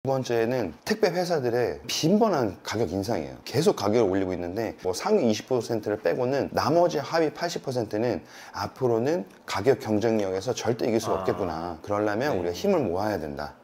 두 번째는 택배 회사들의 빈번한 가격 인상이에요. 계속 가격을 올리고 있는데 뭐 상위 20%를 빼고는 나머지 하위 80%는 앞으로는 가격 경쟁력에서 절대 이길 수 없겠구나. 그러려면 우리가 힘을 모아야 된다.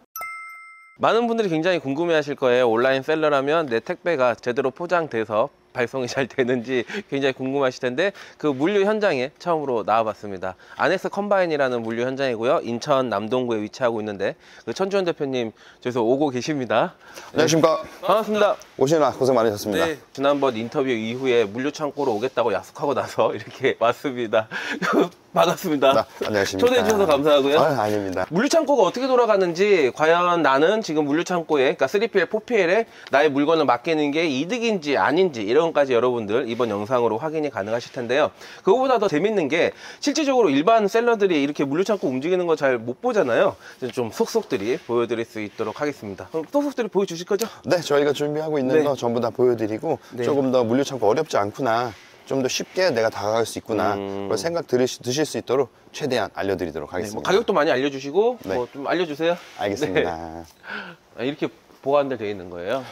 많은 분들이 굉장히 궁금해하실 거예요. 온라인 셀러라면 내 택배가 제대로 포장돼서 발송이 잘 되는지 굉장히 궁금하실 텐데, 그 물류 현장에 처음으로 나와봤습니다. 아넥스 컴바인이라는 물류 현장이고요. 인천 남동구에 위치하고 있는데, 그 천주현 대표님 저기서 오고 계십니다. 안녕하십니까. 반갑습니다. 오시느라 고생 많으셨습니다. 네, 지난번 인터뷰 이후에 물류 창고로 오겠다고 약속하고 나서 이렇게 왔습니다. 반갑습니다. 안녕하십니까. 초대해 주셔서 감사하고요. 아닙니다. 물류 창고가 어떻게 돌아가는지, 과연 나는 지금 물류 창고에, 그러니까 3PL, 4PL에 나의 물건을 맡기는 게 이득인지 아닌지, 이런 것까지 여러분들 이번 영상으로 확인이 가능하실 텐데요. 그거보다 더 재밌는 게, 실질적으로 일반 셀러들이 이렇게 물류 창고 움직이는 거 잘 못 보잖아요. 좀 속속들이 보여드릴 수 있도록 하겠습니다. 그럼 속속들이 보여주실 거죠? 네, 저희가 준비하고 있는 거 전부 다 보여드리고, 조금 더 물류 창고 어렵지 않구나, 좀 더 쉽게 내가 다가갈 수 있구나, 그런 생각 드실 수 있도록 최대한 알려드리도록 하겠습니다. 뭐 가격도 많이 알려주시고, 뭐 좀 알려주세요. 알겠습니다. 이렇게 보관들 되어 있는 거예요.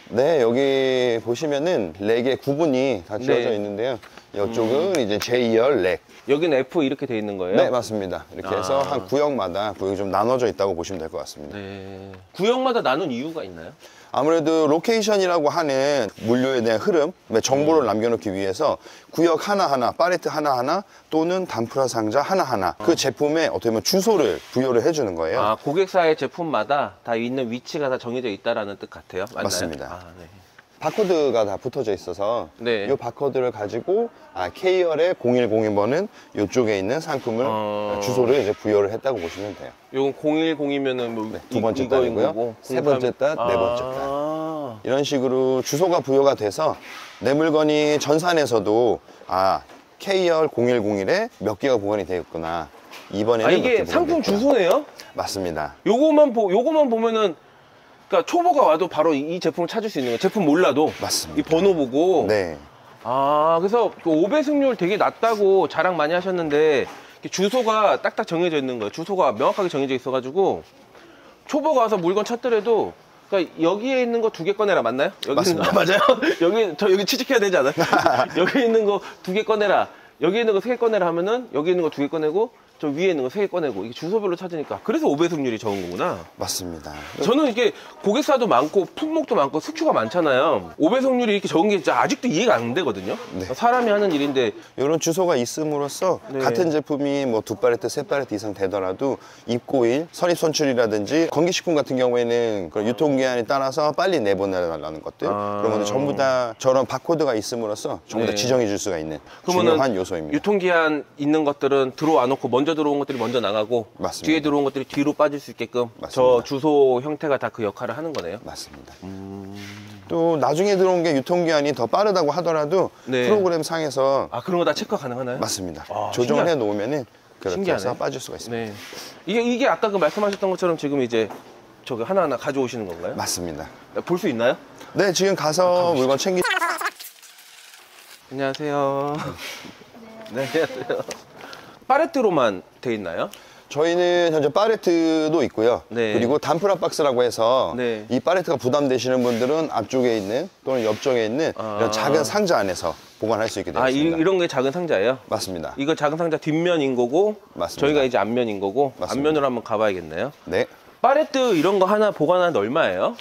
네, 여기 보시면은 렉의 구분이 다 지어져 있는데요. 이쪽은 이제 제2열 렉. 여기는 F 이렇게 되어 있는 거예요? 네, 맞습니다. 이렇게 해서 한 구역마다 구역이 좀 나눠져 있다고 보시면 될 것 같습니다. 네. 구역마다 나눈 이유가 있나요? 아무래도 로케이션이라고 하는 물류에 대한 흐름, 정보를 남겨놓기 위해서 구역 하나하나, 팔레트 하나하나 또는 단프라 상자 하나하나 그 제품에 어떻게 보면 주소를 부여를 해주는 거예요. 아, 고객사의 제품마다 다 있는 위치가 다 정해져 있다라는 뜻 같아요? 맞나요? 맞습니다. 네. 바코드가 다 붙어져 있어서 이 바코드를 가지고 K열의 0101번은 이쪽에 있는 상품을 주소를 이제 부여를 했다고 보시면 돼요. 이건 010이면은 뭐 두 번째 단이고요. 세 번째 단, 네 번째 단. 이런 식으로 주소가 부여가 돼서 내 물건이 전산에서도 K열 0101에 몇 개가 보관이 되어 있구나. 이번에는 이게 상품 주소네요? 맞습니다. 요거만 보면은, 그러니까 초보가 와도 바로 이 제품을 찾을 수 있는 거예요. 제품 몰라도. 맞습니다. 이 번호 보고. 네. 그래서 5배 승률 되게 낮다고 자랑 많이 하셨는데, 주소가 딱딱 정해져 있는 거예요. 주소가 명확하게 정해져 있어가지고 초보가 와서 물건 찾더라도, 그러니까 여기에 있는 거 2개 꺼내라, 맞나요? 여기 맞습니다. 맞아요? 여기 취직해야 되지 않아요? 여기 있는 거 2개 꺼내라, 여기 있는 거 3개 꺼내라 하면은 여기 있는 거 2개 꺼내고 저 위에 있는 거 3개 꺼내고, 이게 주소별로 찾으니까 그래서 5배 승률이 적은 거구나. 맞습니다. 저는 이게 고객사도 많고 품목도 많고 스큐가 많잖아요. 5배 승률이 이렇게 적은 게 진짜 아직도 이해가 안 되거든요. 사람이 하는 일인데. 이런 주소가 있음으로써 같은 제품이 뭐 2팔레트, 3팔레트 이상 되더라도 입고일, 선입선출이라든지 건기식품 같은 경우에는 그 유통기한에 따라서 빨리 내보내달라는 것들, 그런 것들 전부 다 저런 바코드가 있음으로써 전부 다 지정해 줄 수가 있는 중요한 요소입니다. 유통기한 있는 것들은 들어와 놓고 먼저 들어온 것들이 먼저 나가고, 맞습니다. 뒤에 들어온 것들이 뒤로 빠질 수 있게끔 저 주소 형태가 다 그 역할을 하는 거네요. 맞습니다. 또 나중에 들어온 게 유통기한이 더 빠르다고 하더라도 프로그램 상에서 그런 거 다 체크가 가능하나요? 맞습니다. 조정을 해 놓으면은 그렇게 해서 빠질 수가 있습니다. 이게 아까 그 말씀하셨던 것처럼 지금 이제 저기 하나하나 가져오시는 건가요? 맞습니다. 볼 수 있나요? 네, 지금 가서 물건 안녕하세요. 네, 안녕하세요. 팔레트로만 돼 있나요? 저희는 현재 팔레트도 있고요. 네. 그리고 단프라 박스라고 해서 이 팔레트가 부담되시는 분들은 앞쪽에 있는 또는 옆쪽에 있는 이런 작은 상자 안에서 보관할 수 있게 되어 있습니다. 이런 게 작은 상자예요? 맞습니다. 이거 작은 상자 뒷면인 거고, 맞습니다. 저희가 이제 앞면인 거고, 맞습니다. 앞면으로 한번 가봐야겠네요. 네. 팔레트 이런 거 하나 보관하는데 얼마예요?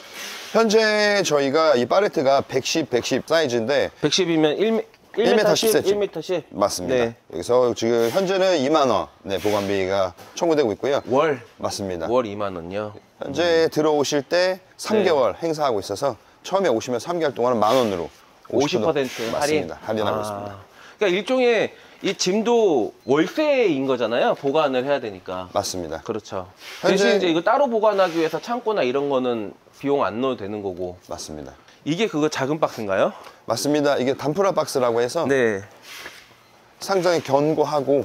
현재 저희가 이 팔레트가 110 사이즈인데 110이면 1m 10cm? 1m10? 맞습니다. 네. 여기서 지금 현재는 2만 원 보관비가 청구되고 있고요. 월? 맞습니다. 월 2만 원요? 현재 들어오실 때 3개월 행사하고 있어서 처음에 오시면 3개월 동안은 10,000원으로 50% 할인? 맞습니다. 할인하고 있습니다. 그러니까 일종의 이 짐도 월세인 거잖아요. 보관을 해야 되니까. 맞습니다. 그렇죠. 현재 대신 이제 이거 따로 보관하기 위해서 창고나 이런 거는 비용 안 넣어도 되는 거고. 맞습니다. 이게 그거 작은 박스인가요? 맞습니다. 이게 단프라 박스라고 해서 상장에 견고하고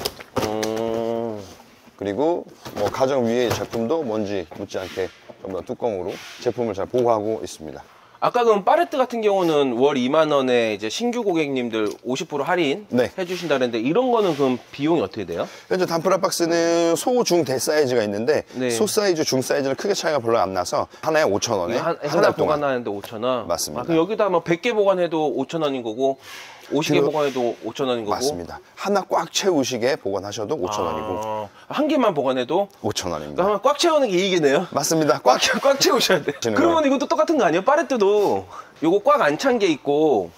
그리고 뭐 가정 위에 제품도 먼지 묻지 않게 전부 다 뚜껑으로 제품을 잘 보호하고 있습니다. 아까 그럼 파레트 같은 경우는 월 2만 원에 이제 신규 고객님들 50% 할인 네. 해주신다 그랬는데 이런 거는 그럼 비용이 어떻게 돼요? 현재 단프라 박스는 소, 중, 대 사이즈가 있는데 네. 소 사이즈, 중 사이즈는 크게 차이가 별로 안 나서 하나에 5,000원에 한 한 달 동안. 보관하는데 5,000원? 맞습니다. 그럼 여기다 뭐 100개 보관해도 5,000원인 거고 50개 보관해도 5,000원인 거고 맞습니다. 하나 꽉 채우시게 보관하셔도 5,000원이고 한 개만 보관해도 5,000원입니다. 그러면 꽉 채우는 게 이익이네요. 맞습니다. 꽉 채우셔야 돼. 그러면 이것도 똑같은 거 아니에요? 파레트도 요거 꽉 안 찬 게 있고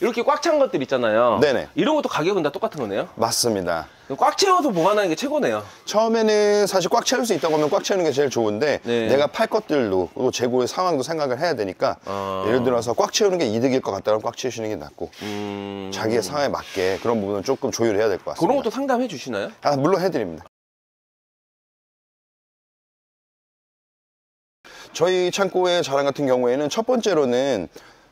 이렇게 꽉 찬 것들 있잖아요. 네네. 이런 것도 가격은 다 똑같은 거네요. 맞습니다. 꽉 채워서 보관하는 게 최고네요. 처음에는 사실 꽉 채울 수 있다고 하면 꽉 채우는 게 제일 좋은데 네. 내가 팔 것들도 또 재고의 상황도 생각을 해야 되니까 예를 들어서 꽉 채우는 게 이득일 것 같다면 꽉 채우시는 게 낫고 자기의 상황에 맞게 그런 부분은 조금 조율해야 될 것 같습니다. 그런 것도 상담해 주시나요? 물론 해드립니다. 저희 창고의 자랑 같은 경우에는 첫 번째로는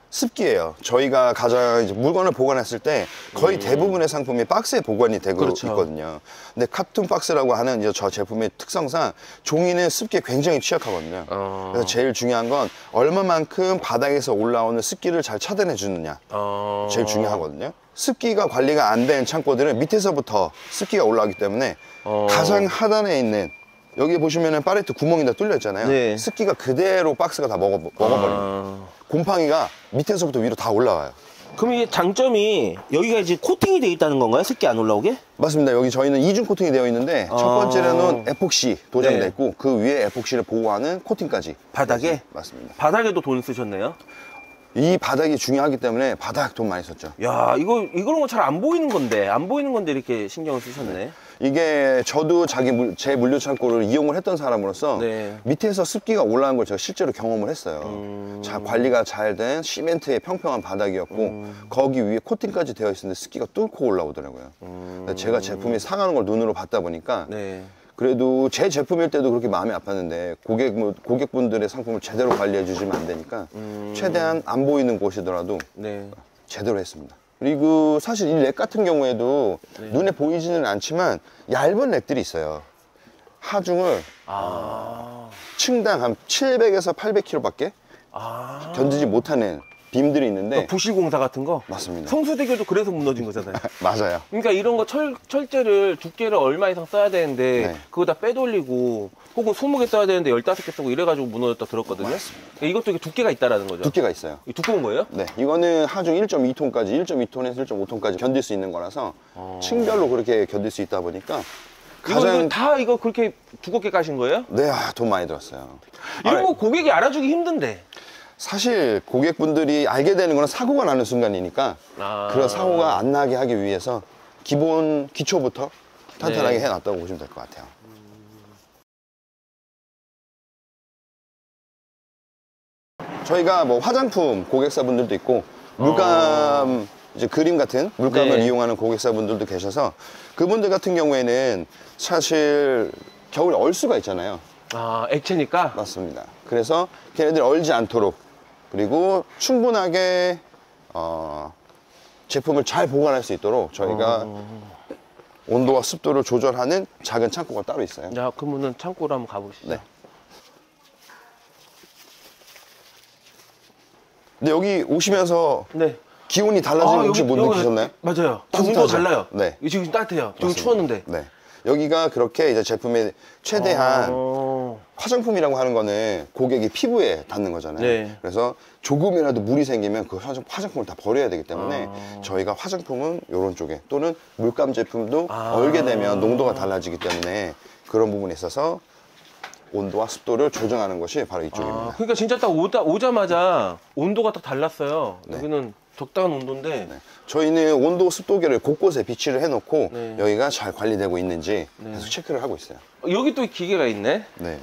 습기예요. 저희가 가장 이제 물건을 보관했을 때 거의 대부분의 상품이 박스에 보관이 되고 그렇죠. 있거든요. 근데 카툰 박스라고 하는 이제 저 제품의 특성상 종이는 습기에 굉장히 취약하거든요. 그래서 제일 중요한 건 얼마만큼 바닥에서 올라오는 습기를 잘 차단해 주느냐. 제일 중요하거든요. 습기가 관리가 안 된 창고들은 밑에서부터 습기가 올라오기 때문에 가장 하단에 있는 여기 보시면은 파레트 구멍이 다 뚫려 있잖아요. 네. 습기가 그대로 박스가 다 먹어버립니다. 곰팡이가 밑에서부터 위로 다 올라와요. 그럼 이게 장점이 여기가 이제 코팅이 돼 있다는 건가요? 습기 안 올라오게? 맞습니다. 여기 저희는 이중 코팅이 되어 있는데 첫 번째로는 에폭시 도장이 네. 되어 있고 그 위에 에폭시를 보호하는 코팅까지. 바닥에? 맞습니다. 바닥에도 돈 쓰셨네요. 이 바닥이 중요하기 때문에 바닥 돈 많이 썼죠. 야, 이거는 잘 안 보이는 건데, 이렇게 신경을 쓰셨네. 이게 저도 제 물류 창고를 이용을 했던 사람으로서 네. 밑에서 습기가 올라온 걸 제가 실제로 경험을 했어요. 관리가 잘 된 시멘트의 평평한 바닥이었고 거기 위에 코팅까지 되어 있었는데 습기가 뚫고 올라오더라고요. 제가 제품이 상하는 걸 눈으로 봤다 보니까 네. 그래도 제 제품일 때도 그렇게 마음이 아팠는데 고객분들의 상품을 제대로 관리해 주시면 안 되니까 최대한 안 보이는 곳이더라도 네. 제대로 했습니다. 그리고 사실 이 렉 같은 경우에도 눈에 보이지는 않지만 얇은 렉들이 있어요. 하중을 층당 한 700에서 800kg밖에 견디지 못하는 빔들이 있는데 부실공사 같은 거? 맞습니다. 성수대교도 그래서 무너진 거잖아요. 맞아요. 그러니까 이런 거 철제를 두께를 얼마 이상 써야 되는데 네. 그거 다 빼돌리고 혹은 20개 써야 되는데 15개 쓰고 이래가지고 무너졌다 들었거든요. 그러니까 이것도 이게 두께가 있다라는 거죠. 두께가 있어요. 이 두꺼운 거예요? 네, 이거는 하중 1.2톤까지 1.2톤에서 1.5톤까지 견딜 수 있는 거라서 층별로 그렇게 견딜 수 있다 보니까 이거 다 이거 그렇게 두껍게 까신 거예요? 네, 돈 많이 들었어요. 이런 거 고객이 알아주기 힘든데. 사실 고객분들이 알게 되는 거는 사고가 나는 순간이니까 그런 사고가 안 나게 하기 위해서 기초부터 탄탄하게 해놨다고 보시면 될 것 같아요. 저희가 뭐 화장품 고객사분들도 있고 물감 이제 그림 같은 물감을 네. 이용하는 고객사분들도 계셔서 그분들 같은 경우에는 사실 겨울에 얼 수가 있잖아요. 액체니까? 맞습니다. 그래서 걔네들이 얼지 않도록 그리고 충분하게 제품을 잘 보관할 수 있도록 저희가 온도와 습도를 조절하는 작은 창고가 따로 있어요. 자, 그러면은 창고로 한번 가보시죠. 네. 근데 여기 오시면서 네. 기온이 달라지는 거 혹시 못 느끼셨나요? 맞아요. 따뜻하죠? 온도 달라요. 네. 지금 따뜻해요. 지금 맞습니다. 추웠는데. 네. 여기가 그렇게 이제 제품의 최대한 화장품이라고 하는 거는 고객이 피부에 닿는 거잖아요. 네. 그래서 조금이라도 물이 생기면 그 화장품을 다 버려야 되기 때문에 저희가 화장품은 이런 쪽에 또는 물감 제품도 얼게 되면 농도가 달라지기 때문에 그런 부분에 있어서 온도와 습도를 조정하는 것이 바로 이쪽입니다. 그러니까 진짜 딱 오자마자 온도가 딱 달랐어요. 네. 여기는 적당한 온도인데. 네. 저희는 온도 습도계를 곳곳에 비치를 해놓고 네. 여기가 잘 관리되고 있는지 계속 체크를 하고 있어요. 여기 또 기계가 있네. 네.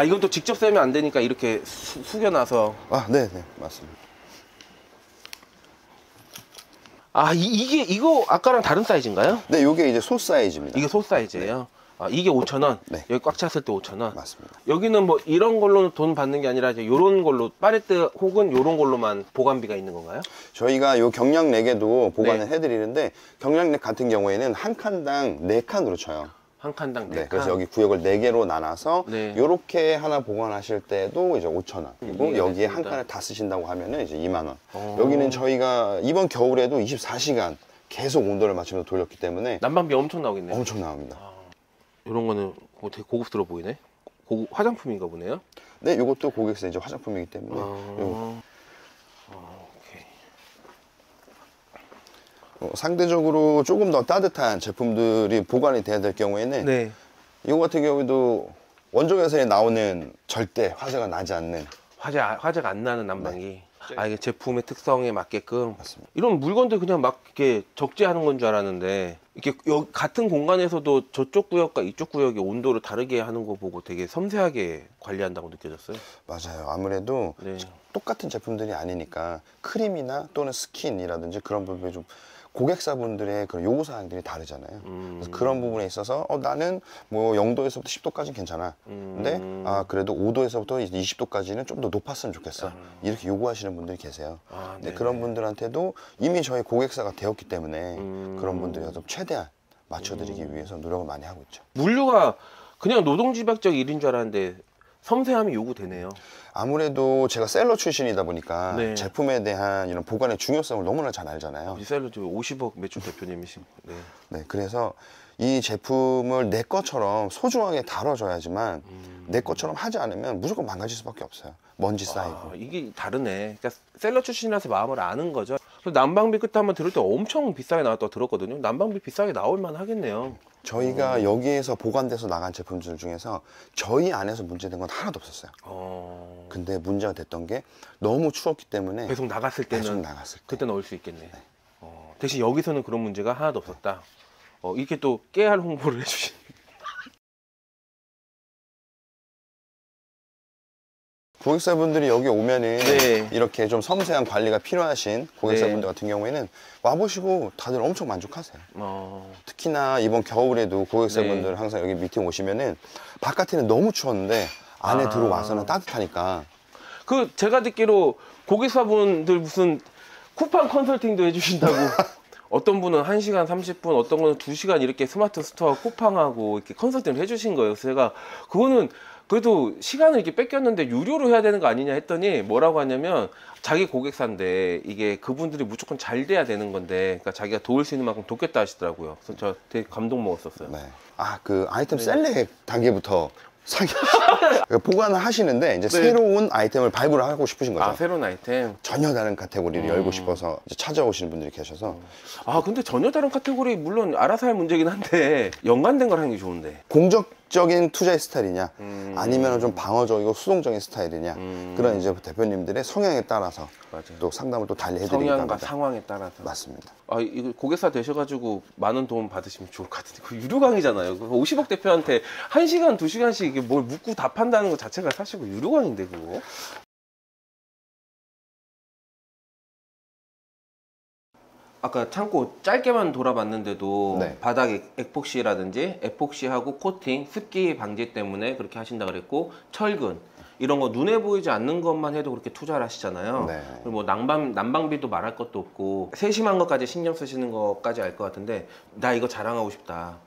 이건 또 직접 쐬면 안 되니까 이렇게 숙여놔서. 네, 맞습니다. 이거 아까랑 다른 사이즈인가요? 네, 요게 이제 소 사이즈입니다. 이게 소 사이즈예요. 이게 5,000원. 네. 여기 꽉 찼을 때 5,000원. 맞습니다. 여기는 뭐 이런 걸로 돈 받는 게 아니라 이제 요런 걸로 파레트 혹은 요런 걸로만 보관비가 있는 건가요? 저희가 요 경량 렉에도 보관을 네. 해드리는데 경량 렉 같은 경우에는 한 칸당 4칸으로 쳐요. 한 칸당 네, 4칸. 그래서 여기 구역을 4개로 나눠서 네. 요렇게 하나 보관하실 때도 이제 5,000원. 그리고 여기에 한 이해됐습니다. 칸을 다 쓰신다고 하면은 이제 2만 원. 어. 여기는 저희가 이번 겨울에도 24시간 계속 온도를 맞추면서 돌렸기 때문에 난방비 엄청 나오겠네요. 엄청 나옵니다. 이런 거는 되게 고급스러워 보이네. 화장품인가 보네요. 네, 이것도 고객사 이제 화장품이기 때문에 요거. 오케이. 상대적으로 조금 더 따뜻한 제품들이 보관이 돼야 될 경우에는 네. 이거 같은 경우에도 원적외선에 나오는 절대 화재가 나지 않는 화재가 안 나는 난방기. 아, 이게 제품의 특성에 맞게끔. 맞습니다. 이런 물건들 그냥 막 이렇게 적재하는 건 줄 알았는데, 이렇게 같은 공간에서도 저쪽 구역과 이쪽 구역의 온도를 다르게 하는 거 보고 되게 섬세하게 관리한다고 느껴졌어요. 맞아요. 아무래도 네. 똑같은 제품들이 아니니까 크림이나 또는 스킨이라든지 그런 부분에 좀 고객사분들의 그런 요구사항들이 다르잖아요. 그래서 그런 부분에 있어서 나는 뭐 0도에서부터 10도까지는 괜찮아. 근데 그래도 5도에서부터 20도까지는 좀 더 높았으면 좋겠어. 이렇게 요구하시는 분들이 계세요. 근데 그런 분들한테도 이미 저희 고객사가 되었기 때문에 그런 분들이 좀 최대한 맞춰드리기 위해서 노력을 많이 하고 있죠. 물류가 그냥 노동집약적 일인 줄 알았는데 섬세함이 요구되네요. 아무래도 제가 셀러 출신이다 보니까 네. 제품에 대한 이런 보관의 중요성을 너무나 잘 알잖아요. 리셀러 지금 50억 매출 대표님이신. 네. 네, 그래서 이 제품을 내 것처럼 소중하게 다뤄줘야지만 내 것처럼 하지 않으면 무조건 망가질 수밖에 없어요. 먼지 쌓이고. 이게 다르네. 그러니까 셀러 출신이라서 마음을 아는 거죠. 그래서 난방비 그때 한번 들을 때 엄청 비싸게 나왔다고 들었거든요. 난방비 비싸게 나올 만 하겠네요. 저희가 여기에서 보관돼서 나간 제품들 중에서 저희 안에서 문제된 건 하나도 없었어요. 근데 문제가 됐던 게 너무 추웠기 때문에 배송 나갔을 때는 배송 나갔을 때. 그때 넣을 수 있겠네. 대신 여기서는 그런 문제가 하나도 없었다. 이렇게 또 깨알 홍보를 해주신. 고객사분들이 여기 오면은 네. 이렇게 좀 섬세한 관리가 필요하신 고객사분들 네. 같은 경우에는 와보시고 다들 엄청 만족하세요. 어, 특히나 이번 겨울에도 고객사분들 네. 항상 여기 미팅 오시면은 바깥에는 너무 추웠는데 안에 들어와서는 따뜻하니까. 제가 듣기로 고객사분들 무슨 쿠팡 컨설팅도 해주신다고. 어떤 분은 1시간 30분, 어떤 분은 2시간 이렇게 스마트 스토어 쿠팡하고 이렇게 컨설팅을 해주신 거예요. 그래서 제가 그거는 그래도 시간을 이렇게 뺏겼는데 유료로 해야 되는 거 아니냐 했더니 뭐라고 하냐면 자기 고객사인데 이게 그분들이 무조건 잘 돼야 되는 건데 그러니까 자기가 도울 수 있는 만큼 돕겠다 하시더라고요. 그래서 저 되게 감동 먹었었어요. 네. 그 아이템 셀렉 단계부터 보관을 하시는데 이제 새로운 아이템을 발굴을 하고 싶으신 거죠. 새로운 아이템. 전혀 다른 카테고리를 열고 싶어서 이제 찾아오시는 분들이 계셔서 근데 전혀 다른 카테고리 물론 알아서 할 문제긴 한데 연관된 걸 하는 게 좋은데. 공적적인 투자의 스타일이냐 아니면 좀 방어적이고 수동적인 스타일이냐 그런 이제 대표님들의 성향에 따라서 맞아요. 또 상담을 또 달리 해드리기도 성향과 합니다. 상황에 따라서. 맞습니다. 이거 고객사 되셔가지고 많은 도움 받으시면 좋을 것 같은데 그 유료 강의잖아요. 50억 대표한테 1시간, 2시간씩 이게 뭘 묻고 답한다는 것 자체가 사실 유료 강의인데 그거. 아까 창고 짧게만 돌아봤는데도 네. 바닥 에폭시라든지 에폭시하고 코팅, 습기 방지 때문에 그렇게 하신다 그랬고 철근 이런 거 눈에 보이지 않는 것만 해도 그렇게 투자를 하시잖아요. 네. 그리고 뭐 난방비도 말할 것도 없고 세심한 것까지 신경 쓰시는 것까지 알 것 같은데 나 이거 자랑하고 싶다.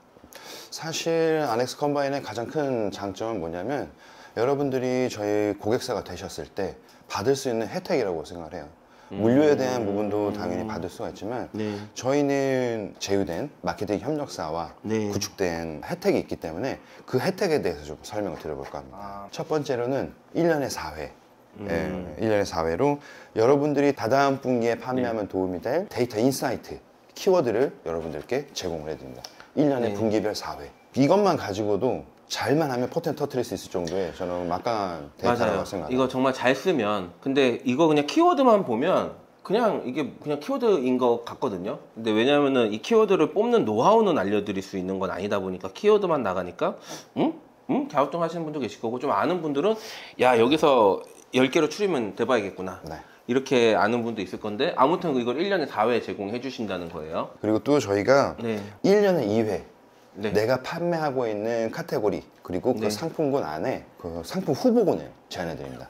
사실 아넥스 컴바인의 가장 큰 장점은 뭐냐면 여러분들이 저희 고객사가 되셨을 때 받을 수 있는 혜택이라고 생각을 해요. 물류에 대한 부분도 당연히 받을 수가 있지만 네. 저희는 제휴된 마케팅 협력사와 네. 구축된 혜택이 있기 때문에 그 혜택에 대해서 좀 설명을 드려볼까 합니다. 첫 번째로는 1년에 4회 1년에 4회로 여러분들이 다다음 분기에 판매하면 도움이 될 데이터 인사이트 키워드를 여러분들께 제공을 해드립니다. 1년에 분기별 4회 이것만 가지고도 잘만 하면 포텐 터트릴 수 있을 정도의 저는 막강한 데이터라고 맞아요. 생각합니다. 이거 정말 잘 쓰면 근데 이거 그냥 키워드만 보면 그냥 이게 그냥 키워드인 것 같거든요. 근데 왜냐면은 이 키워드를 뽑는 노하우는 알려드릴 수 있는 건 아니다 보니까 키워드만 나가니까 갸우뚱 하시는 분도 계실 거고 좀 아는 분들은 야 여기서 10개로 추리면 돼봐야겠구나. 네. 이렇게 아는 분도 있을 건데 아무튼 이걸 1년에 4회 제공해 주신다는 거예요. 그리고 또 저희가 네. 1년에 2회 네. 내가 판매하고 있는 카테고리 그리고 그 상품군 안에 그 상품 후보군을 제안해 드립니다.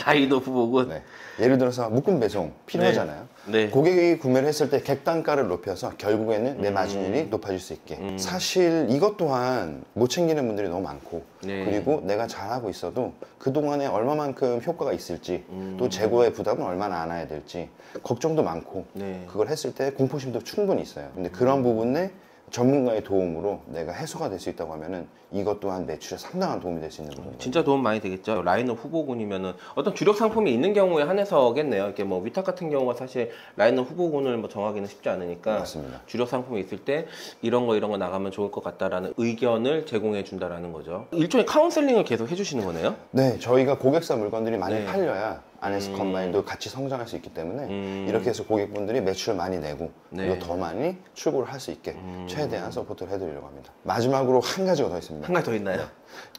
라이너 후보군. 네. 예를 들어서 묶음 배송 필요하잖아요. 네. 고객이 구매를 했을 때 객단가를 높여서 결국에는 내 마진율이 높아질 수 있게. 사실 이것 또한 못 챙기는 분들이 너무 많고 네. 그리고 내가 잘하고 있어도 그동안에 얼마만큼 효과가 있을지 또 재고의 부담은 얼마나 안아야 될지 걱정도 많고 네. 그걸 했을 때 공포심도 충분히 있어요. 근데 그런 부분에 전문가의 도움으로 내가 해소가 될 수 있다고 하면은 이것 또한 매출에 상당한 도움이 될 수 있는 부분이에요. 진짜 도움 많이 되겠죠. 라이너 후보군이면은 어떤 주력 상품이 있는 경우에 한해서겠네요. 이렇게 뭐 위탁 같은 경우가 사실 라이너 후보군을 뭐 정하기는 쉽지 않으니까 맞습니다. 주력 상품이 있을 때 이런 거 나가면 좋을 것 같다라는 의견을 제공해 준다라는 거죠. 일종의 카운셀링을 계속 해주시는 거네요. 네, 저희가 고객사 물건들이 많이 네. 팔려야 아네스 컴바인도 같이 성장할 수 있기 때문에 이렇게 해서 고객분들이 매출을 많이 내고 네. 그리고 더 많이 출고를 할 수 있게 최대한 서포트를 해드리려고 합니다. 마지막으로 한 가지가 더 있습니다. 한 가지 더 있나요?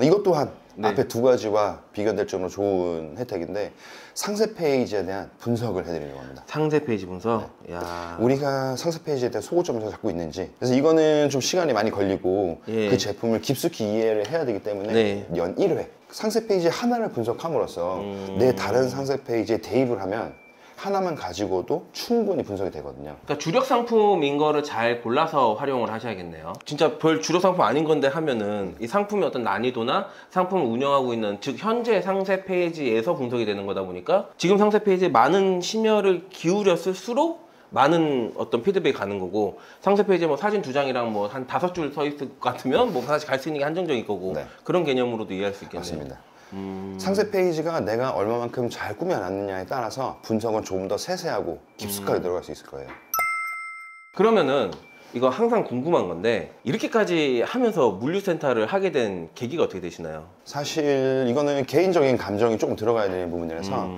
이것 또한 네. 앞에 두 가지와 비교될 정도로 좋은 혜택인데 상세 페이지에 대한 분석을 해드리려고 합니다. 상세 페이지 분석. 야. 우리가 상세 페이지에 대한 소고점을 잡고 있는지 그래서 이거는 좀 시간이 많이 걸리고 예. 그 제품을 깊숙이 이해를 해야 되기 때문에 네. 연 1회 상세 페이지 하나를 분석함으로써 내 다른 상세 페이지에 대입을 하면 하나만 가지고도 충분히 분석이 되거든요. 그러니까 주력 상품인 거를 잘 골라서 활용을 하셔야겠네요. 진짜 별 주력 상품 아닌 건데 하면은 이 상품의 어떤 난이도나 상품을 운영하고 있는 즉 현재 상세 페이지에서 분석이 되는 거다 보니까 지금 상세 페이지에 많은 심혈을 기울였을수록 많은 어떤 피드백이 가는 거고 상세 페이지에 뭐 사진 두 장이랑 뭐 한 5줄 서 있을 것 같으면 뭐 사실 갈 수 있는 게 한정적일 거고 네. 그런 개념으로도 이해할 수 있겠네요. 맞습니다. 상세 페이지가 내가 얼마만큼 잘 꾸며놨느냐에 따라서 분석은 조금 더 세세하고 깊숙하게 들어갈 수 있을 거예요. 그러면은 이거 항상 궁금한 건데 이렇게까지 하면서 물류센터를 하게 된 계기가 어떻게 되시나요? 사실 이거는 개인적인 감정이 조금 들어가야 되는 부분이라서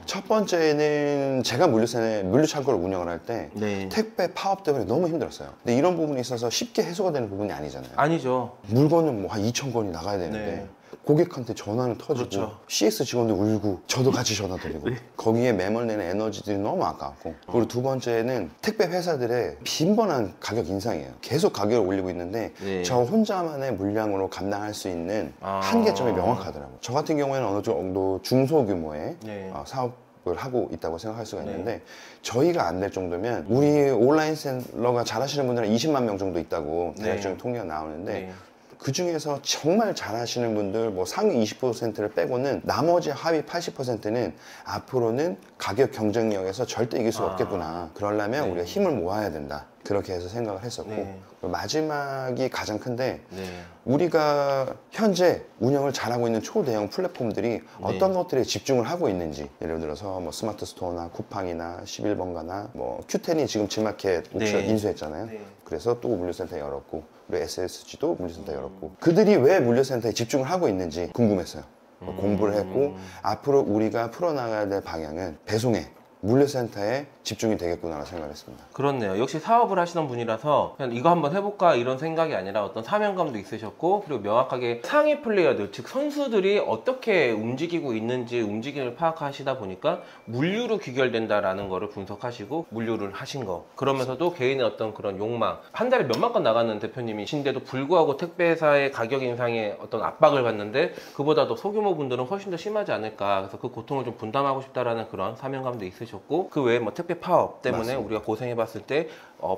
첫 번째는 제가 물류창고를 운영을 할 때 네. 택배 파업 때문에 너무 힘들었어요. 근데 이런 부분이 있어서 쉽게 해소가 되는 부분이 아니잖아요. 아니죠. 물건은 뭐 한 2,000건이 나가야 되는데 네. 고객한테 전화는 터지고 그렇죠. CS 직원도 울고 저도 같이 전화 드리고 거기에 매몰되는 에너지들이 너무 아까웠고 그리고 두 번째는 택배 회사들의 빈번한 가격 인상이에요. 계속 가격을 올리고 있는데 네. 저 혼자만의 물량으로 감당할 수 있는 아. 한계점이 명확하더라고요. 저 같은 경우에는 어느 정도 중소규모의 네. 사업을 하고 있다고 생각할 수가 있는데 저희가 안 될 정도면 우리 온라인 셀러가 잘하시는 분들은 20만 명 정도 있다고 대략적인 통계가 나오는데 네. 그 중에서 정말 잘하시는 분들 뭐 상위 20%를 빼고는 나머지 하위 80%는 앞으로는 가격 경쟁력에서 절대 이길 수가 없겠구나. 그러려면 우리가 힘을 모아야 된다. 그렇게 해서 생각을 했었고 네. 마지막이 가장 큰데 네. 우리가 현재 운영을 잘하고 있는 초대형 플랫폼들이 어떤 것들에 집중을 하고 있는지 예를 들어서 뭐 스마트 스토어나 쿠팡이나 11번가나 뭐 큐텐이 지금 G마켓 옵션 네. 인수했잖아요. 네. 그래서 또 물류센터 열었고 그리고 SSG도 물류센터 열었고 그들이 왜 물류센터에 집중을 하고 있는지 궁금했어요. 공부를 했고 앞으로 우리가 풀어나가야 될 방향은 배송에 물류센터에 집중이 되겠구나라는 생각을 했습니다. 그렇네요. 역시 사업을 하시던 분이라서 그냥 이거 한번 해볼까 이런 생각이 아니라 어떤 사명감도 있으셨고 그리고 명확하게 상위 플레이어들 즉 선수들이 어떻게 움직이고 있는지 움직임을 파악하시다 보니까 물류로 귀결된다라는 거를 분석하시고 물류를 하신 거 그러면서도 개인의 어떤 그런 욕망 한 달에 몇만 건 나가는 대표님이신데도 불구하고 택배사의 가격 인상에 어떤 압박을 받는데 그보다도 소규모 분들은 훨씬 더 심하지 않을까 그래서 그 고통을 좀 분담하고 싶다라는 그런 사명감도 있으셨고 그 외에 뭐 택배 파업 때문에 맞습니다. 우리가 고생해봤을 때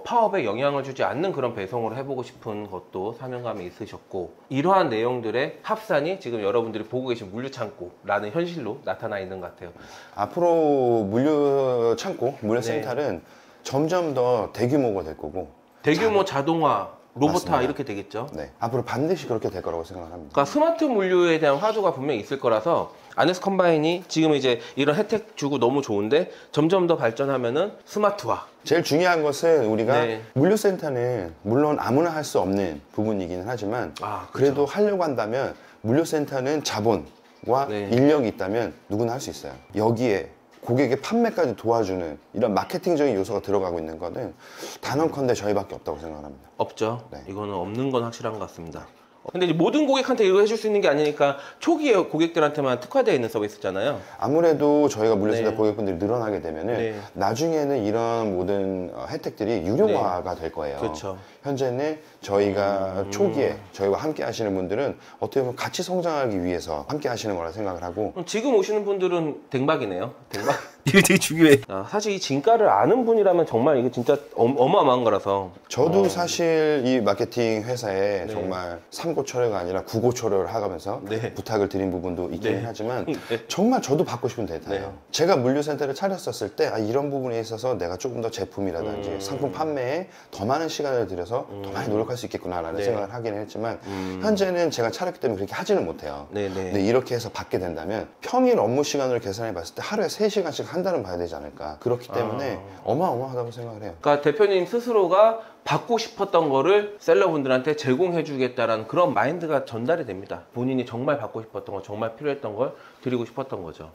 파업에 영향을 주지 않는 그런 배송을 해보고 싶은 것도 사명감이 있으셨고 이러한 내용들의 합산이 지금 여러분들이 보고 계신 물류창고라는 현실로 나타나 있는 것 같아요. 앞으로 물류 창고, 물류센터는 점점 더 대규모가 될 거고 대규모 자동화, 로봇화 맞습니다. 이렇게 되겠죠. 네, 앞으로 반드시 그렇게 될 거라고 생각을 합니다. 그러니까 스마트 물류에 대한 화두가 분명히 있을 거라서 아네스 컴바인이 지금 이제 이런 혜택 주고 너무 좋은데 점점 더 발전하면은 스마트화. 제일 중요한 것은 우리가 네. 물류센터는 물론 아무나 할 수 없는 부분이기는 하지만 아, 그렇죠. 그래도 하려고 한다면 물류센터는 자본과 네. 인력이 있다면 누구나 할 수 있어요. 여기에 고객의 판매까지 도와주는 이런 마케팅적인 요소가 들어가고 있는 거는 단언컨대 저희밖에 없다고 생각합니다. 없죠. 네. 이거는 없는 건 확실한 것 같습니다. 근데 이제 모든 고객한테 이거 해줄 수 있는 게 아니니까 초기에 고객들한테만 특화되어 있는 서비스잖아요. 아무래도 저희가 물류센터 네. 고객분들이 늘어나게 되면은 네. 나중에는 이런 모든 혜택들이 유료화가 될 거예요. 그렇죠. 현재는 저희가 초기에 저희와 함께 하시는 분들은 어떻게 보면 같이 성장하기 위해서 함께 하시는 거라 생각을 하고, 그럼 지금 오시는 분들은 댕박이네요. 댕박. 이게 되게 중요해. 사실 이 진가를 아는 분이라면 정말 이게 진짜 어마어마한 거라서. 저도 사실 이 마케팅 회사에 정말 삼고초려가 아니라 구고초려를 하면서 네. 부탁을 드린 부분도 있긴 네. 하지만 네. 정말 저도 받고 싶은 데이터예요. 네. 제가 물류센터를 차렸었을 때 이런 부분에 있어서 내가 조금 더 제품이라든지 상품 판매에 더 많은 시간을 들여서 더 많이 노력할 수 있겠구나라는 네. 생각을 하긴 했지만 현재는 제가 차렸기 때문에 그렇게 하지는 못해요. 네, 네. 근데 이렇게 해서 받게 된다면 평일 업무 시간을 계산해 봤을 때 하루에 3시간씩 한 달은 봐야 되지 않을까. 그렇기 때문에 어마어마하다고 생각을 해요. 그러니까 대표님 스스로가 받고 싶었던 거를 셀러분들한테 제공해 주겠다라는 그런 마인드가 전달이 됩니다. 본인이 정말 받고 싶었던 거, 정말 필요했던 걸 드리고 싶었던 거죠.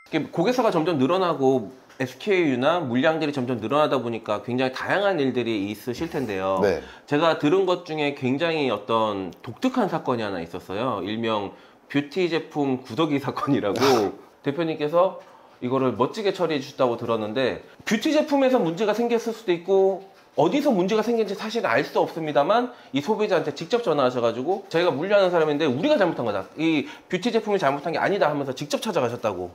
이게 고객사가 점점 늘어나고 SKU나 물량들이 점점 늘어나다 보니까 굉장히 다양한 일들이 있으실 텐데요. 네. 제가 들은 것 중에 굉장히 어떤 독특한 사건이 하나 있었어요. 일명 뷰티 제품 구더기 사건이라고 대표님께서 이거를 멋지게 처리해 주셨다고 들었는데, 뷰티 제품에서 문제가 생겼을 수도 있고 어디서 문제가 생긴지 사실 알 수 없습니다만 이 소비자한테 직접 전화하셔가지고 저희가 물류하는 사람인데 우리가 잘못한 거다, 이 뷰티 제품이 잘못한 게 아니다 하면서 직접 찾아가셨다고.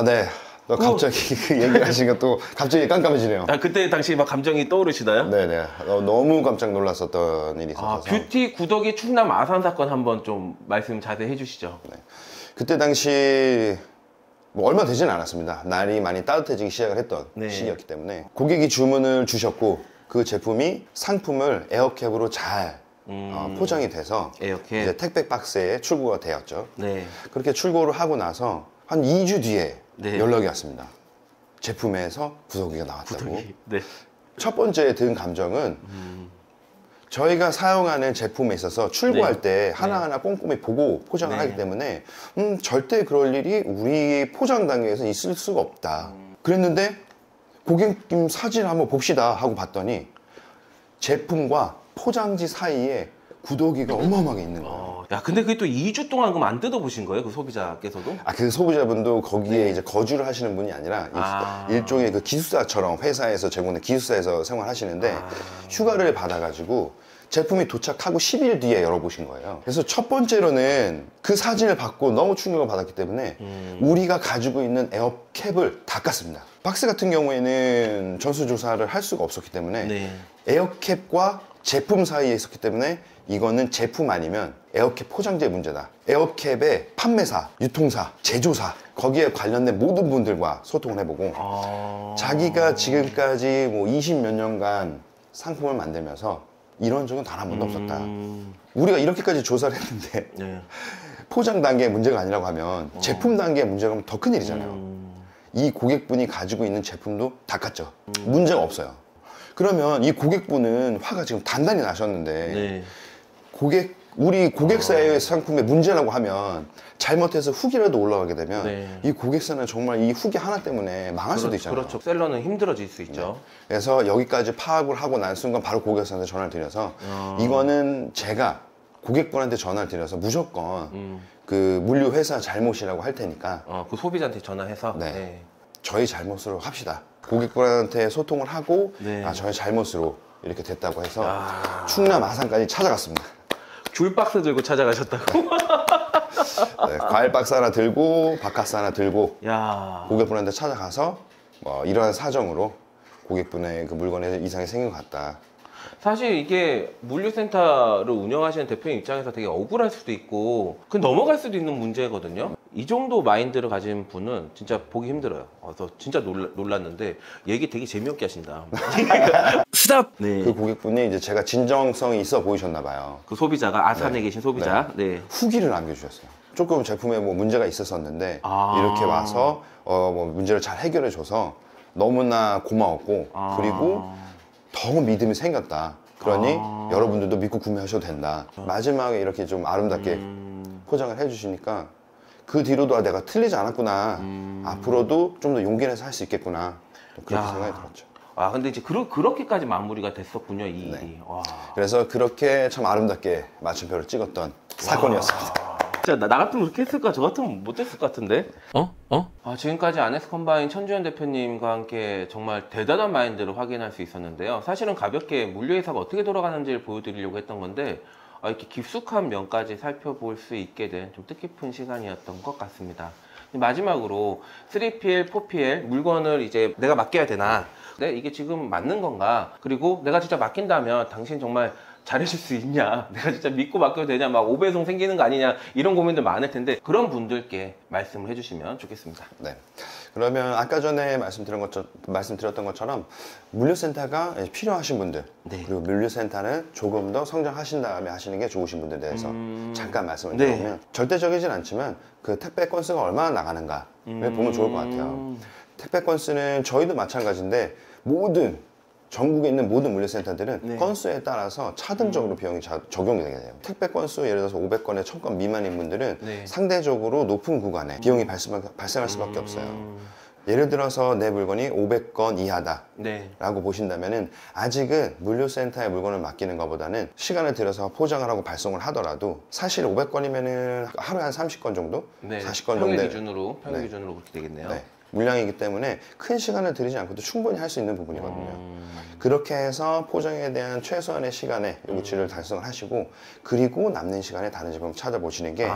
네. 갑자기 그 얘기하시니까 또 갑자기 깜깜해지네요. 그때 당시 막 감정이 떠오르시나요? 네네. 너무 깜짝 놀랐었던 일이 있어서. 뷰티 구더기 충남 아산 사건 한번 좀 말씀 자세히 해주시죠. 네. 그때 당시 뭐 얼마 되지는 않았습니다. 날이 많이 따뜻해지기 시작을 했던 네. 시기였기 때문에 고객이 주문을 주셨고 그 제품이 상품을 에어캡으로 잘 포장이 돼서 에어캡. 이제 택배 박스에 출고가 되었죠. 네. 그렇게 출고를 하고 나서 한 2주 뒤에 네. 연락이 왔습니다. 제품에서 구더기가 나왔다고. 네. 첫 번째 든 감정은 저희가 사용하는 제품에 있어서 출고할 네. 때 하나하나 꼼꼼히 보고 포장을 네. 하기 때문에 절대 그럴 일이 우리 포장 단계에서 있을 수가 없다. 그랬는데 고객님 사진 한번 봅시다 하고 봤더니 제품과 포장지 사이에 구더기가 어마어마하게 있는 거예요. 야, 근데 그게 또 2주 동안 그럼 안 뜯어보신 거예요? 그 소비자께서도? 그 소비자분도 거기에 이제 거주를 하시는 분이 아니라 일종의 그 기숙사처럼 회사에서 제공된 기숙사에서 생활하시는데 휴가를 받아가지고 제품이 도착하고 10일 뒤에 열어보신 거예요. 그래서 첫 번째로는 그 사진을 받고 너무 충격을 받았기 때문에 우리가 가지고 있는 에어캡을 닦았습니다. 박스 같은 경우에는 전수조사를 할 수가 없었기 때문에 네. 에어캡과 제품 사이에 있었기 때문에 이거는 제품 아니면 에어캡 포장재 문제다. 에어캡의 판매사, 유통사, 제조사 거기에 관련된 모든 분들과 소통을 해보고 자기가 지금까지 뭐 20몇 년간 상품을 만들면서 이런 적은 단 한 번도 없었다. 우리가 이렇게까지 조사를 했는데 네. 포장 단계의 문제가 아니라고 하면 제품 단계의 문제가 하면 더 큰 일이잖아요. 이 고객분이 가지고 있는 제품도 닦았죠. 문제가 없어요. 그러면 이 고객분은 화가 지금 단단히 나셨는데 네. 우리 고객사의 상품에 문제라고 하면 잘못해서 후기라도 올라가게 되면 네. 이 고객사는 정말 이 후기 하나 때문에 망할 수도 있잖아요. 그렇죠. 셀러는 힘들어질 수 있죠. 그래서 여기까지 파악을 하고 난 순간 바로 고객사한테 전화를 드려서 이거는 제가 고객분한테 전화를 드려서 무조건 그 물류 회사 잘못이라고 할 테니까 그 소비자한테 전화해서. 네. 네. 저희 잘못으로 합시다. 고객분한테 소통을 하고 네. 저희 잘못으로 이렇게 됐다고 해서 충남 아산까지 찾아갔습니다. 귤 박스 들고 찾아가셨다고? 네, 과일 박스 하나 들고 바카스 하나 들고 야. 고객분한테 찾아가서 이러한 사정으로 고객분의 그 물건에 이상이 생긴 것 같다. 사실 이게 물류센터를 운영하시는 대표님 입장에서 되게 억울할 수도 있고 그냥 넘어갈 수도 있는 문제거든요. 이 정도 마인드를 가진 분은 진짜 보기 힘들어요. 그래서 진짜 놀랐는데 얘기 되게 재미없게 하신다. 스탑! 네. 그 고객분이 이제 제가 진정성이 있어 보이셨나 봐요. 그 소비자가 아산에 계신 소비자. 네. 후기를 남겨주셨어요. 조금 제품에 뭐 문제가 있었었는데 이렇게 와서 뭐 문제를 잘 해결해줘서 너무나 고마웠고 그리고 더 믿음이 생겼다. 그러니 여러분들도 믿고 구매하셔도 된다. 마지막에 이렇게 좀 아름답게 포장을 해주시니까 그 뒤로도 내가 틀리지 않았구나. 앞으로도 좀 더 용기 내서 할 수 있겠구나. 그렇게 생각이 들었죠. 근데 이제 그렇게까지 마무리가 됐었군요, 이 일이. 와. 그래서 그렇게 참 아름답게 마침표를 찍었던 사건이었습니다. 진짜 나 같으면 그렇게 했을까? 저 같으면 못했을 것 같은데? 지금까지 아네스 컴바인 천주현 대표님과 함께 정말 대단한 마인드를 확인할 수 있었는데요. 사실은 가볍게 물류회사가 어떻게 돌아가는지를 보여드리려고 했던 건데 이렇게 깊숙한 면까지 살펴볼 수 있게 된 좀 뜻깊은 시간이었던 것 같습니다. 마지막으로 3PL, 4PL 물건을 이제 내가 맡겨야 되나? 이게 지금 맞는 건가? 그리고 내가 진짜 맡긴다면 당신 정말 잘해줄 수 있냐? 내가 진짜 믿고 맡겨도 되냐? 막 오배송 생기는 거 아니냐? 이런 고민들 많을 텐데 그런 분들께 말씀을 해주시면 좋겠습니다. 네. 그러면 아까 전에 말씀드렸던 것처럼 물류센터가 필요하신 분들 네. 그리고 물류센터는 조금 더 성장하신 다음에 하시는 게 좋으신 분들에 대해서 잠깐 말씀을 네. 드리면 절대적이진 않지만 그 택배 건수가 얼마나 나가는가를 보면 좋을 것 같아요. 택배 건수는 저희도 마찬가지인데 전국에 있는 모든 물류센터들은 네. 건수에 따라서 차등적으로 비용이 적용이 되게 돼요. 택배 건수 예를 들어서 500건에 1000건 미만인 분들은 네. 상대적으로 높은 구간에 비용이 발생할 수밖에 없어요. 예를 들어서 내 물건이 500건 이하다 네. 라고 보신다면은 아직은 물류센터에 물건을 맡기는 것보다는 시간을 들여서 포장을 하고 발송을 하더라도 사실 500건이면은 하루에 한 30건 정도? 네. 40건 평일 정도 기준으로 네. 그렇게 되겠네요. 네. 물량이기 때문에 큰 시간을 들이지 않고도 충분히 할 수 있는 부분이거든요. 그렇게 해서 포장에 대한 최소한의 시간에 요구치를 달성을 하시고 그리고 남는 시간에 다른 제품 찾아보시는 게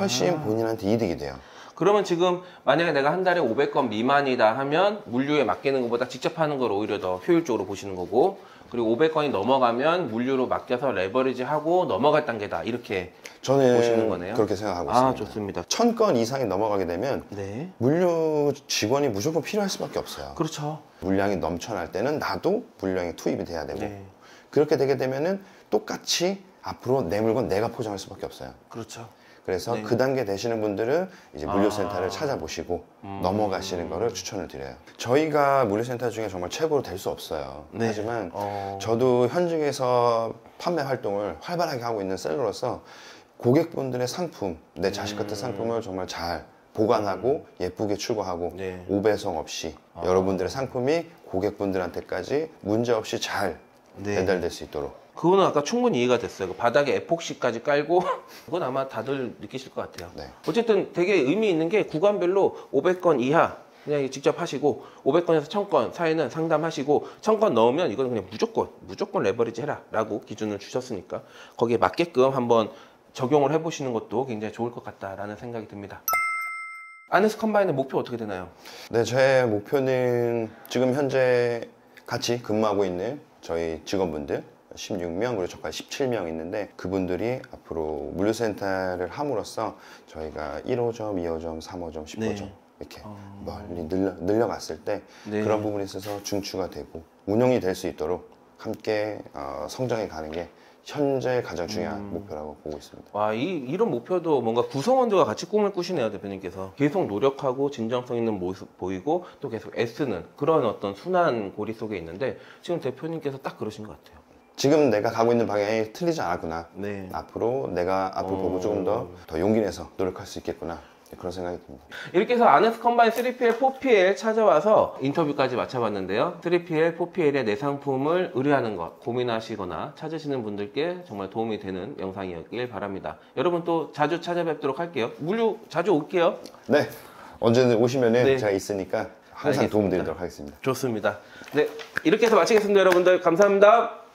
훨씬 본인한테 이득이 돼요. 그러면 지금 만약에 내가 한 달에 500건 미만이다 하면 물류에 맡기는 것보다 직접 하는 걸 오히려 더 효율적으로 보시는 거고 그리고 500건이 넘어가면 물류로 맡겨서 레버리지하고 넘어갈 단계다 이렇게 보시는 저는 거네요. 그렇게 생각하고 있습니다. 좋습니다. 1000건 이상이 넘어가게 되면 네. 물류 직원이 무조건 필요할 수밖에 없어요. 그렇죠. 물량이 넘쳐날 때는 나도 물량이 투입이 돼야 되고 네. 그렇게 되게 되면은 똑같이 앞으로 내 물건 내가 포장할 수밖에 없어요. 그렇죠. 그래서 네. 그 단계 되시는 분들은 이제 물류센터를 찾아보시고 넘어가시는 거를 추천을 드려요. 저희가 물류센터 중에 정말 최고로 될 수 없어요. 네. 하지만 저도 현직에서 판매 활동을 활발하게 하고 있는 셀러로서 고객분들의 상품, 내 자식 같은 상품을 정말 잘 보관하고 예쁘게 출고하고 네. 오배송 없이 여러분들의 상품이 고객분들한테까지 문제없이 잘 네. 배달될 수 있도록 그거는 아까 충분히 이해가 됐어요. 그 바닥에 에폭시까지 깔고 그건 아마 다들 느끼실 것 같아요. 네. 어쨌든 되게 의미 있는 게 구간별로 500건 이하 그냥 직접 하시고 500건에서 1000건 사이는 상담하시고 1000건 넣으면 이거는 그냥 무조건 레버리지 해라 라고 기준을 주셨으니까 거기에 맞게끔 한번 적용을 해보시는 것도 굉장히 좋을 것 같다라는 생각이 듭니다. 아네스 컴바인의 목표 어떻게 되나요? 네, 제 목표는 지금 현재 같이 근무하고 있는 저희 직원분들 16명 그리고 저까지 17명 있는데 그분들이 앞으로 물류센터를 함으로써 저희가 1호점, 2호점, 3호점, 10호점 네. 이렇게 멀리 늘려갔을 때 네. 그런 부분에 있어서 중추가 되고 운영이 될 수 있도록 함께 성장해 가는 게 현재 가장 중요한 목표라고 보고 있습니다. 와, 이런 목표도 뭔가 구성원들과 같이 꿈을 꾸시네요, 대표님께서. 계속 노력하고 진정성 있는 모습 보이고 또 계속 애쓰는 그런 어떤 순한 고리 속에 있는데 지금 대표님께서 딱 그러신 것 같아요. 지금 내가 가고 있는 방향이 틀리지 않았구나. 네. 앞으로 내가 앞을 보고 조금 더 용기 내서 노력할 수 있겠구나. 그런 생각이 듭니다. 이렇게 해서 아네스 컴바인 3PL, 4PL 찾아와서 인터뷰까지 마쳐봤는데요. 3PL, 4PL의 내 상품을 의뢰하는 것 고민하시거나 찾으시는 분들께 정말 도움이 되는 영상이었길 바랍니다. 여러분 또 자주 찾아뵙도록 할게요. 물류 자주 올게요. 네, 언제든 오시면은 네. 제가 있으니까 항상 알겠습니다. 도움드리도록 하겠습니다. 좋습니다. 네, 이렇게 해서 마치겠습니다, 여러분들. 감사합니다.